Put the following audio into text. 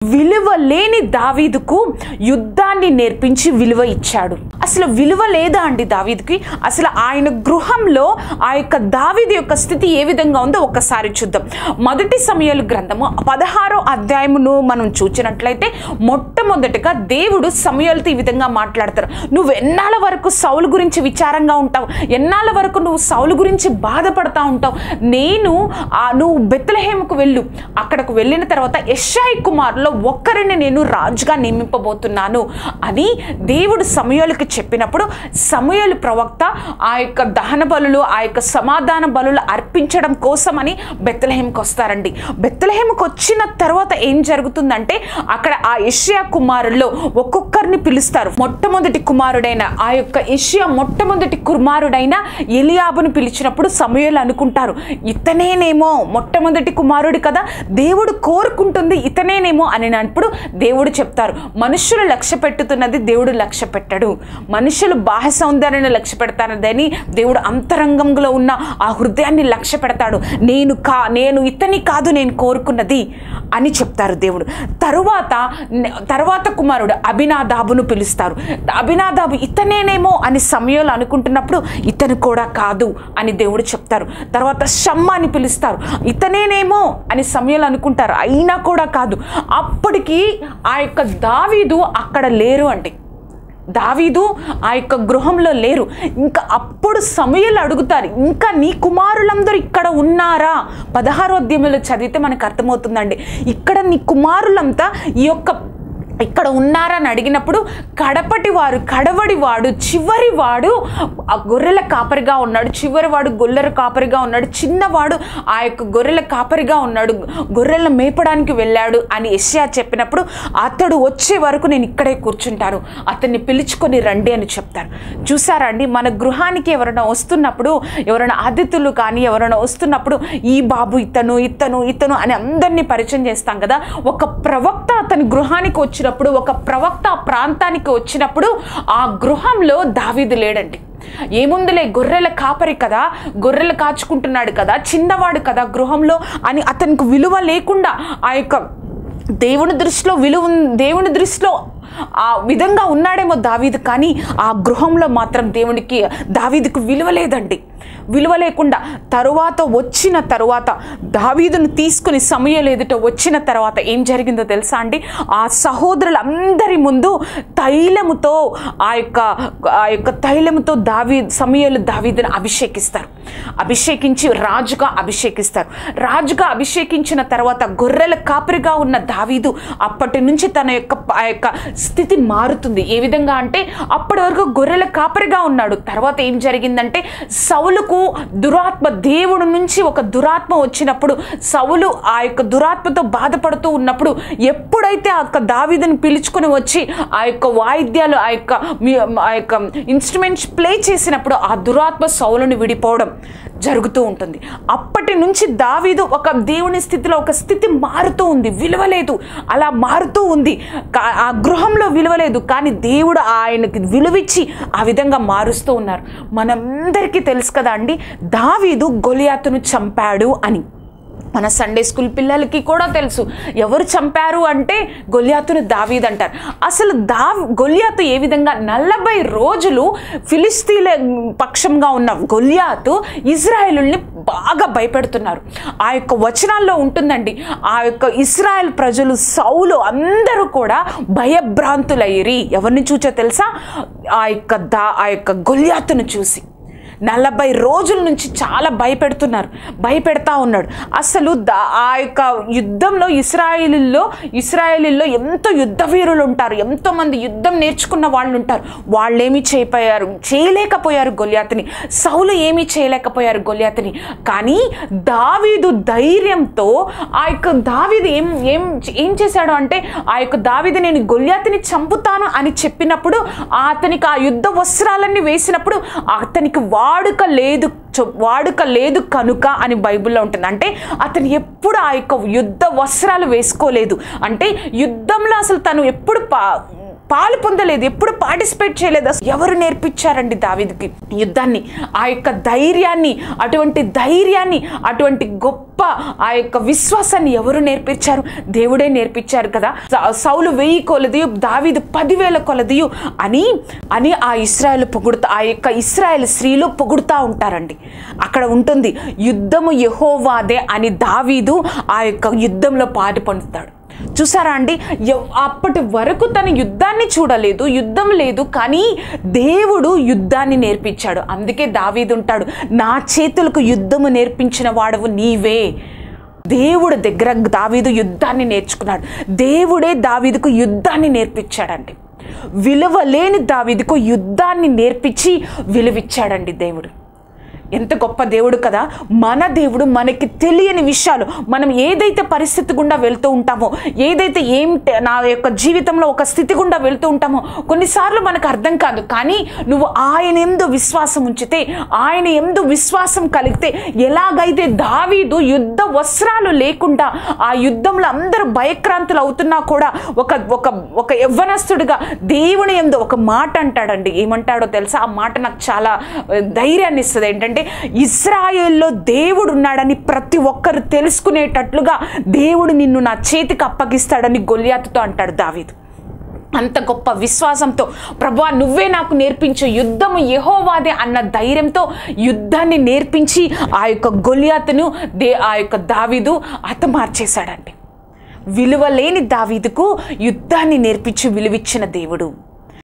విలువ లేని దావీదుకు యుద్ధాన్ని నేర్పించి విలువ ఇచ్చాడు. అసలు విలువ లేదా అండి దావీదుకి? అసలు ఆయన గృహంలో ఆ యొక్క దావీదు యొక్క స్థితి ఏ విధంగా ఉందో ఒక్కసారి చూద్దాం. మొదటి సమూయేలు గ్రంథము 16వ అధ్యాయమును మనం చూసినట్లయితే మొట్టమొదటిగా దేవుడు సమూయేలుతో ఈ విధంగా మాట్లాడతారు. నువ్వు ఎన్నాళ్ళ వరకు సౌలు గురించి విచారంగా ఉంటావు, ఎన్నాళ్ళ వరకు నువ్వు సౌలు గురించి బాధపడతా ఉంటావు, నువ్వు బెత్లెహేముకు వెళ్ళు, అక్కడకు వెళ్ళిన తర్వాత యెష్షయి కుమారులో ఒక్కరిని నేను రాజుగా నియమింపబోతున్నాను అని దేవుడు సమూయేలుకి చెప్పినప్పుడు సమూయేలు ప్రవక్త ఆ యొక్క దహన బలులు ఆ యొక్క సమాధాన బలులు అర్పించడం కోసమని బెత్లెహేముకు వస్తారండి. బెత్లెహేముకు వచ్చిన తర్వాత ఏం జరుగుతుందంటే అక్కడ ఆ యెష్షయి కుమారుల్లో ఒక్కొక్కరిని పిలుస్తారు. మొట్టమొదటి కుమారుడైన ఆ యొక్క యెష్షయి మొట్టమొదటి కుమారుడైన ఎలియాబును పిలిచినప్పుడు సమూయేలు అనుకుంటారు, ఇతనేనేమో మొట్టమొదటి కుమారుడు కదా, దేవుడు కోరుకుంటుంది ఇతనేనేమో అని అప్పుడు దేవుడు చెప్తారు, మనుషులు లక్ష్య పెట్టుతున్నది దేవుడు లక్ష్య పెట్టడు, మనుషులు బాహ్య సౌందర్యాన్ని లక్ష్య పెడతానని దేవుడు అంతరంగంలో ఉన్న ఆ హృదయాన్ని లక్ష్య పెడతాడు. నేను ఇతని కాదు నేను కోరుకున్నది అని చెప్తారు దేవుడు. తరువాత కుమారుడు అబినాదాబును పిలుస్తారు. అబినాదాబు ఇతనేనేమో అని సమూయేలు అనుకుంటున్నప్పుడు ఇతను కూడా కాదు అని దేవుడు చెప్తారు. తర్వాత షమ్మాని పిలుస్తారు, ఇతనేనేమో అని సమూయేలు అనుకుంటారు, అయినా కూడా కాదు. అప్పటికి ఆ యొక్క దావీదు అక్కడ లేరు అండి, దావీదు ఆ యొక్క గృహంలో లేరు. ఇంకా అప్పుడు సమూయేలు అడుగుతారు, ఇంకా నీ కుమారులందరూ ఇక్కడ ఉన్నారా? 16వ అధ్యాయంలో చదివితే మనకు అర్థమవుతుందండి. ఇక్కడ నీ కుమారులంతా ఇక్కడ ఉన్నారని అడిగినప్పుడు కడవడివాడు చివరివాడు ఆ గొర్రెల కాపరిగా ఉన్నాడు, చివరివాడు గొర్రెల కాపరిగా ఉన్నాడు, చిన్నవాడు ఆ యొక్క గొర్రెల కాపరిగా ఉన్నాడు, గొర్రెలను మేపడానికి వెళ్ళాడు అని యెషయా చెప్పినప్పుడు అతడు వచ్చే వరకు నేను ఇక్కడే కూర్చుంటాను, అతన్ని పిలుచుకొని రండి అని చెప్తారు. చూసారా అండి, మన గృహానికి ఎవరైనా వస్తున్నప్పుడు, ఎవరైనా అతిథులు కానీ ఎవరైనా వస్తున్నప్పుడు ఈ బాబు ఇతను ఇతను ఇతను అని అందరినీ పరిచయం చేస్తాం కదా. ఒక ప్రవక్త అతని గృహానికి వచ్చిన ఒక ప్రవక్త ఆ ప్రాంతానికి వచ్చినప్పుడు ఆ గృహంలో దావీదు లేడండి. ఏముందులే, గొర్రెల కాపరి కదా, గొర్రెలు కాచుకుంటున్నాడు కదా, చిన్నవాడు కదా గృహంలో అని అతనికి విలువ లేకుండా ఆ యొక్క దేవుని దృష్టిలో ఆ విధంగా ఉన్నాడేమో దావీదు, కానీ ఆ గృహంలో మాత్రం దావీదుకు విలువ లేదండి. విలువ లేకుండా వచ్చిన తరువాత దావీదును తీసుకుని సమూయేలు ఎదుట వచ్చిన తర్వాత ఏం జరిగిందో తెలుసా అండి? ఆ సహోదరులందరి ముందు తైలముతో ఆ యొక్క తైలముతో సమూయేలు దావీదును అభిషేకించి రాజుగా అభిషేకించిన తర్వాత గొర్రెల కాపరిగా ఉన్న దావీదు అప్పటి నుంచి తన యొక్క స్థితి మారుతుంది. ఏ విధంగా అంటే అప్పటి వరకు గొర్రెల కాపరిగా ఉన్నాడు. తర్వాత ఏం జరిగిందంటే సౌలుకు దేవుడి నుంచి ఒక దురాత్మ వచ్చినప్పుడు సౌలు ఆ యొక్క దురాత్మతో బాధపడుతూ ఉన్నప్పుడు ఎప్పుడైతే ఆ యొక్క దావీదుని పిలుచుకొని వచ్చి ఆ యొక్క వాయిద్యాలు ఆ యొక్క ఇన్స్ట్రుమెంట్స్ ప్లే చేసినప్పుడు ఆ దురాత్మ సౌలుని విడిపోవడం జరుగుతూ ఉంటుంది. అప్పటి నుంచి దావీదు ఒక దేవుని స్థితిలో ఒక స్థితి మారుతూ ఉంది, విలువలేదు, అలా మారుతూ ఉంది. ఆ గృహంలో విలువలేదు, కానీ దేవుడు ఆయనకి విలువిచ్చి ఆ విధంగా మారుస్తూ ఉన్నారు. మనందరికీ తెలుసు కదా అండి, దావీదు గొలియాతును చంపాడు అని. మన సండే స్కూల్ పిల్లలకి కూడా తెలుసు. ఎవరు చంపారు అంటే గొలియాతును దావీదు అంటారు. అసలు గొలియాతు ఏ విధంగా 40 రోజులు ఫిలిస్తీన్ల పక్షంగా ఉన్న గొలియాతు ఇజ్రాయేలుల్ని బాగా భయపెడుతున్నారు. ఆ యొక్క వచనాల్లో ఉంటుందండి, ఆ యొక్క ఇజ్రాయెల్ ప్రజలు సౌలు అందరూ కూడా భయభ్రాంతులయ్యిరి. ఎవరిని చూచో తెలుసా? ఆ యొక్క గొలియాతును చూసి 40 రోజుల నుంచి చాలా భయపెడతా ఉన్నాడు. అసలు ఆ యొక్క యుద్ధంలో ఇస్రాయేలీల్లో ఎంతో యుద్ధ వీరులు ఉంటారు, ఎంతో మంది యుద్ధం నేర్చుకున్న వాళ్ళు ఉంటారు. వాళ్ళేమీ చేయలేకపోయారు గొలియాతుని, సౌలు ఏమీ చేయలేకపోయారు గొలియాతుని. కానీ దావీదు ధైర్యంతో ఆ యొక్క దావీదు ఏం చేశాడు అంటే ఆ యొక్క దావీదు నేను గొలియాతుని చంపుతాను అని చెప్పినప్పుడు అతనికి ఆ యుద్ధ వస్త్రాలన్నీ వేసినప్పుడు అతనికి వాడుక లేదు కనుక అని బైబిల్లో ఉంటుంది. అంటే అతను ఎప్పుడు ఆ యొక్క యుద్ధ వస్త్రాలు వేసుకోలేదు. అంటే యుద్ధంలో అసలు తను ఎప్పుడు పాలు పొందలేదు, ఎప్పుడు పార్టిసిపేట్ చేయలేదు. అసలు ఎవరు నేర్పించారండి దావీదుకి యుద్ధాన్ని? ఆ యొక్క ధైర్యాన్ని, అటువంటి గొప్ప ఆ యొక్క విశ్వాసాన్ని ఎవరు నేర్పించారు? దేవుడే నేర్పించారు కదా. సౌలు 1000 కొలదియు, దావీదు 10,000 కొలదియు అని ఆ ఇశ్రాయేలు ఆ యొక్క ఇశ్రాయేల్ స్త్రీలు పొగుడుతూ ఉంటారండి. అక్కడ ఉంటుంది, యుద్ధము యెహోవాదే అని దావీదు ఆ యొక్క యుద్ధంలో పాటు పొందుతాడు. చూసారా అండి, అప్పటి వరకు తన యుద్ధాన్ని చూడలేదు, యుద్ధం లేదు, కానీ దేవుడు యుద్ధాన్ని నేర్పించాడు. అందుకే దావీదు ఉంటాడు, నా చేతులకు యుద్ధము నేర్పించిన వాడవు నీవే. దేవుడు దగ్గర దావీదు యుద్ధాన్ని నేర్చుకున్నాడు. దేవుడే దావీదుకు యుద్ధాన్ని నేర్పించాడండి. విలువ లేని దావీదుకు యుద్ధాన్ని నేర్పించి విలువిచ్చాడండి దేవుడు. ఎంత గొప్ప దేవుడు కదా. మన దేవుడు మనకి తెలియని విషయాలు, మనం ఏదైతే పరిస్థితి గుండా వెళ్తూ ఉంటామో, ఏదైతే నా యొక్క జీవితంలో ఒక స్థితి గుండా వెళ్తూ ఉంటామో కొన్నిసార్లు మనకు అర్థం కాదు, కానీ నువ్వు ఆయన యందు విశ్వాసం ఉంచితే, ఆయన యందు విశ్వాసం కలిగితే, ఎలాగైతే దావీదు యుద్ధ వస్త్రాలు లేకుండా ఆ యుద్ధంలో అందరూ భయక్రాంతులు అవుతున్నా కూడా ఒక యవ్వనస్తుడిగా దేవుని యందు ఒక మాట అంటాడండి. ఏమంటాడో తెలుసా? ఆ మాట నాకు చాలా ధైర్యాన్ని ఇస్తుంది. ఏంటంటే, ఇశ్రాయేల్లో దేవుడు ఉన్నాడని ప్రతి ఒక్కరు తెలుసుకునేటట్లుగా దేవుడు నిన్ను నా చేతికి అప్పగిస్తాడని గొల్యాతుతో అంటాడు దావీదు. అంత గొప్ప విశ్వాసంతో, ప్రభువా నువ్వే నాకు నేర్పించు, యుద్ధము యెహోవాదే అన్న ధైర్యంతో యుద్ధాన్ని నేర్పించి ఆ యొక్క గొల్యాతును ఆ యొక్క దావీదు హతమార్చేశాడండి. విలువ లేని దావీదుకు యుద్ధాన్ని నేర్పించి విలువిచ్చిన దేవుడు.